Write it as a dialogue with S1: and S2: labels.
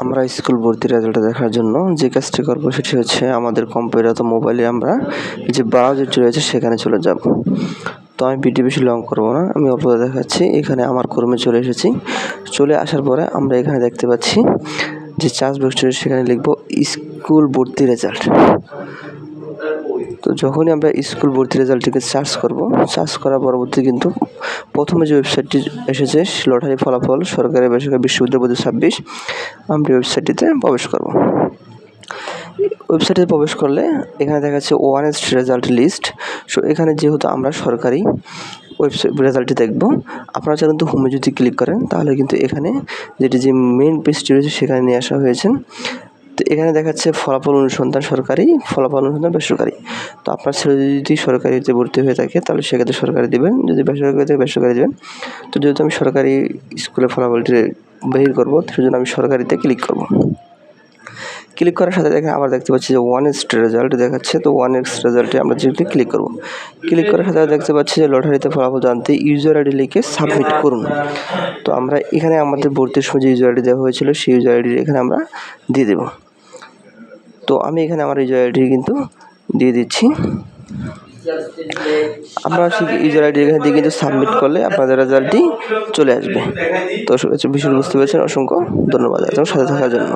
S1: আমরা স্কুল ভর্তির রেজাল্ট দেখার জন্য যে কাজটি করবো সেটি হচ্ছে আমাদের কম্পিউটার অথবা মোবাইলে আমরা যে ব্রাউজারটি রয়েছে সেখানে চলে যাব। তো আমি ভিডিও বেশি লং করবো না, আমি অল্প দেখাচ্ছি। এখানে আমার ক্রমে চলে এসেছি। চলে আসার পরে আমরা এখানে দেখতে পাচ্ছি যে সার্চ বক্সটি রয়েছে, সেখানে লিখবো স্কুল ভর্তি রেজাল্ট। তো যখনই আমরা স্কুল ভর্তি রেজাল্টটিকে সার্চ করব, সার্চ করার পরবর্তী কিন্তু প্রথমে যে ওয়েবসাইটটি এসেছে লটারি ফলাফল সরকারি বেসরকারি বিশ্ববিদ্যালয় 2026, আমরা ওয়েবসাইটটিতে প্রবেশ করব। ওয়েবসাইটে প্রবেশ করলে এখানে দেখা যাচ্ছে ওয়ানেস্ট রেজাল্ট লিস্ট। সো এখানে যেহেতু আমরা সরকারি ওয়েবসাইট রেজাল্টটি দেখব, আপনারা কিন্তু হোমে যদি ক্লিক করেন তাহলে কিন্তু এখানে যেটি যে মেইন পেজটি রয়েছে সেখানে নিয়ে আসা হয়েছে। তো এখানে দেখাচ্ছে ফলাফল অনুসন্ধান সরকারি, ফলাফল অনুসন্ধান বেসরকারি। তো আপনার ছেলে যদি সরকারিতে ভর্তি হয়ে থাকে তাহলে সেক্ষেত্রে সরকারি দেবেন, যদি বেসরকারি থাকে বেসরকারি দেবেন। তো যেহেতু আমি সরকারি স্কুলের ফলাফলটি বের করব, সেজন্য আমি সরকারিতে ক্লিক করব। ক্লিক করার সাথে দেখেন আবার দেখতে পাচ্ছি যে ওয়ানেস্ট রেজাল্ট দেখাচ্ছে। তো ওয়ানেস্ট রেজাল্টে আমরা যেটি ক্লিক করব, ক্লিক করার সাথে দেখতে পাচ্ছি যে লটারিতে ফলাফল জানতে ইউজার আইডি লিখে সাবমিট করুন। তো আমরা এখানে আমাদের ভর্তির সময় যে ইউজার আইডি দেওয়া হয়েছিল সেই ইউজার আইডি এখানে আমরা দিয়ে দেব। তো আমি এখানে আমার ইউজার আইডি কিন্তু দিয়ে দিচ্ছি। আপনারা সেই ইউজার আইডি এখানে দিয়ে কিন্তু সাবমিট করলে আপনাদের রেজাল্টটি চলে আসবে। তো বিষয়টি বুঝতে পেরেছেন, অসংখ্য ধন্যবাদ সাথে থাকার জন্য।